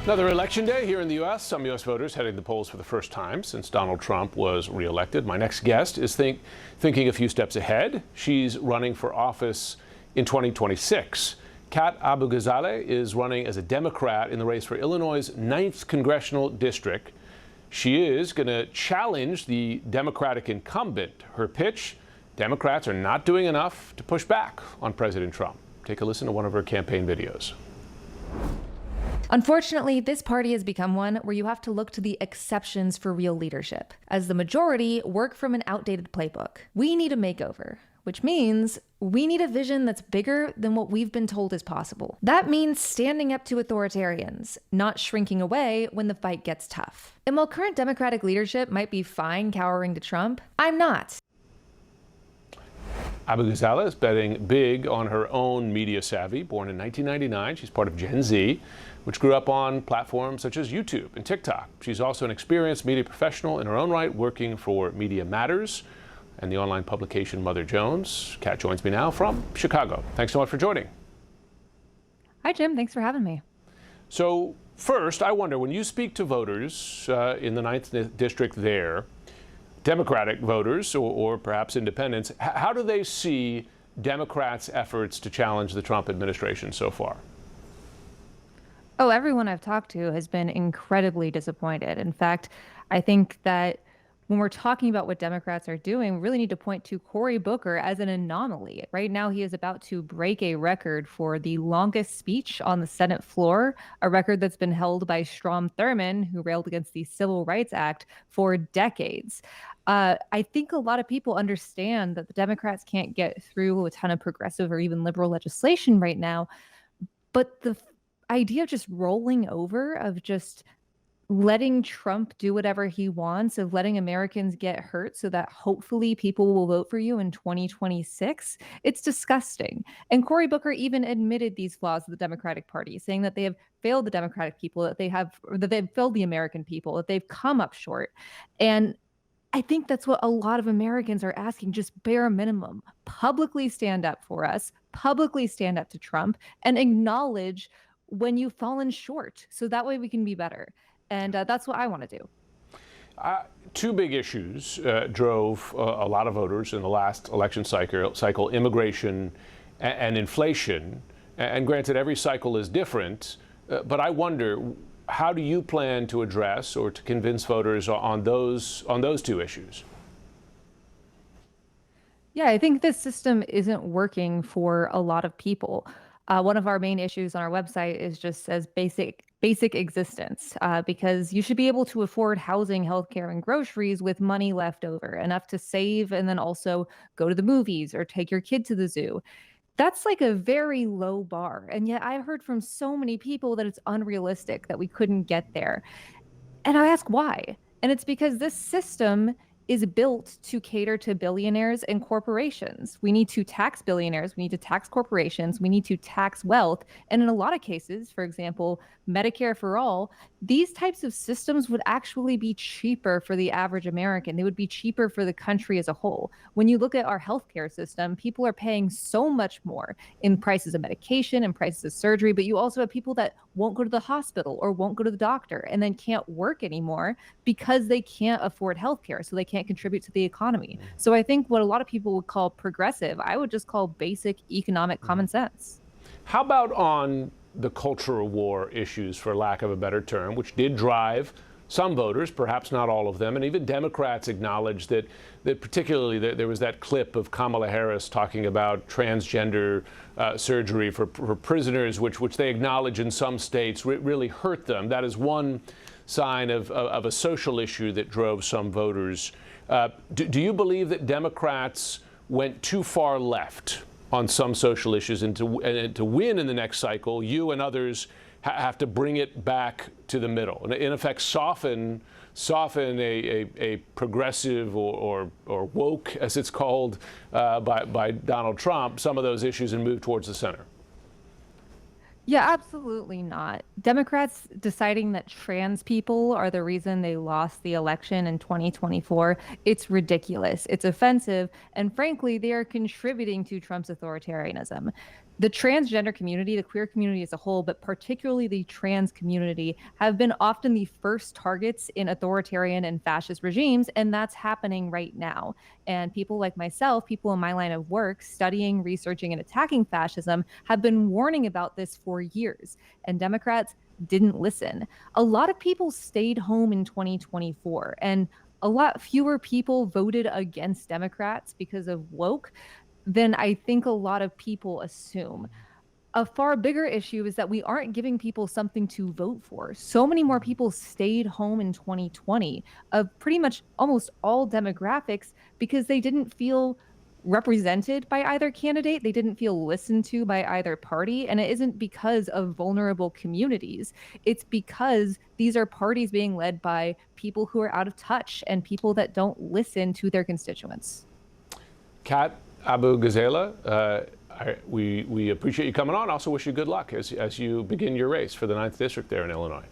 Another election day here in the U.S. Some U.S. voters heading to the polls for the first time since Donald Trump was reelected. My next guest is thinking a few steps ahead. She's running for office in 2026. Kat Abu-Ghazaleh is running as a Democrat in the race for Illinois' 9th congressional district. She is going to challenge the Democratic incumbent. Her pitch: Democrats are not doing enough to push back on President Trump. Take a listen to one of her campaign videos. Unfortunately, this party has become one where you have to look to the exceptions for real leadership, as the majority work from an outdated playbook. We need a makeover, which means we need a vision that's bigger than what we've been told is possible. That means standing up to authoritarians, not shrinking away when the fight gets tough. And while current Democratic leadership might be fine cowering to Trump, I'm not. Abu-Ghazaleh is betting big on her own media savvy. Born in 1999, she's part of Gen Z, which grew up on platforms such as YouTube and TikTok. She's also an experienced media professional in her own right, working for Media Matters and the online publication Mother Jones. Kat joins me now from Chicago. Thanks so much for joining. Hi, Jim. Thanks for having me. So first, I wonder, when you speak to voters in the 9th district there, Democratic voters or perhaps independents, how do they see Democrats' efforts to challenge the Trump administration so far? Oh, everyone I've talked to has been incredibly disappointed. In fact, I think that when we're talking about what Democrats are doing, we really need to point to Cory Booker as an anomaly. Right now, he is about to break a record for the longest speech on the Senate floor, a record that's been held by Strom Thurmond, who railed against the Civil Rights Act for decades. I think a lot of people understand that the Democrats can't get through a ton of progressive or even liberal legislation right now, but the idea of just rolling over, of just letting Trump do whatever he wants, of letting Americans get hurt so that hopefully people will vote for you in 2026, it's disgusting. And Cory Booker even admitted these flaws of the Democratic Party, saying that they have failed the Democratic people, that they've failed the American people, that they've come up short. And I think that's what a lot of Americans are asking, just bare minimum. Publicly stand up for us, publicly stand up to Trump, and acknowledge when you've fallen short, so that way we can be better. And that's what I want to do. Two big issues drove a lot of voters in the last election cycle: immigration and inflation. And granted, every cycle is different, but I wonder, how do you plan to address or to convince voters on those two issues? Yeah, I think this system isn't working for a lot of people. One of our main issues on our website is just as basic existence, because you should be able to afford housing, healthcare, and groceries with money left over, enough to save and then also go to the movies or take your kid to the zoo. That's like a very low bar. And yet I've heard from so many people that it's unrealistic, that we couldn't get there. And I ask why. And it's because this system is built to cater to billionaires and corporations. We need to tax billionaires, we need to tax corporations, we need to tax wealth. And in a lot of cases, for example, Medicare for all, these types of systems would actually be cheaper for the average American. They would be cheaper for the country as a whole. When you look at our healthcare system, people are paying so much more in prices of medication and prices of surgery, but you also have people that won't go to the hospital or won't go to the doctor and then can't work anymore because they can't afford healthcare, so they can't contribute to the economy. So I think what a lot of people would call progressive, I would just call basic economic common sense. How about on the cultural war issues, for lack of a better term, which did drive some voters, perhaps not all of them, and even Democrats acknowledged that particularly there was that clip of Kamala Harris talking about transgender surgery for prisoners, which they acknowledge in some states really hurt them. That is one sign of a social issue that drove some voters. Do you believe that Democrats went too far left on some social issues, and to win in the next cycle, you and others have to bring it back to the middle, and in effect soften a progressive or woke, as it's called by Donald Trump, some of those issues and move towards the center? Yeah, absolutely not. Democrats deciding that trans people are the reason they lost the election in 2024, it's ridiculous. It's offensive. And frankly, they are contributing to Trump's authoritarianism. The transgender community, the queer community as a whole, but particularly the trans community, have been often the first targets in authoritarian and fascist regimes, and that's happening right now. And people like myself, people in my line of work, studying, researching, and attacking fascism, have been warning about this for years. And Democrats didn't listen. A lot of people stayed home in 2024, and a lot fewer people voted against Democrats because of woke than I think a lot of people assume. A far bigger issue is that we aren't giving people something to vote for. So many more people stayed home in 2020 of pretty much almost all demographics because they didn't feel represented by either candidate. They didn't feel listened to by either party. And it isn't because of vulnerable communities. It's because these are parties being led by people who are out of touch and people that don't listen to their constituents. Kat Abu Ghazala, we appreciate you coming on. Also wish you good luck as you begin your race for the 9th District there in Illinois.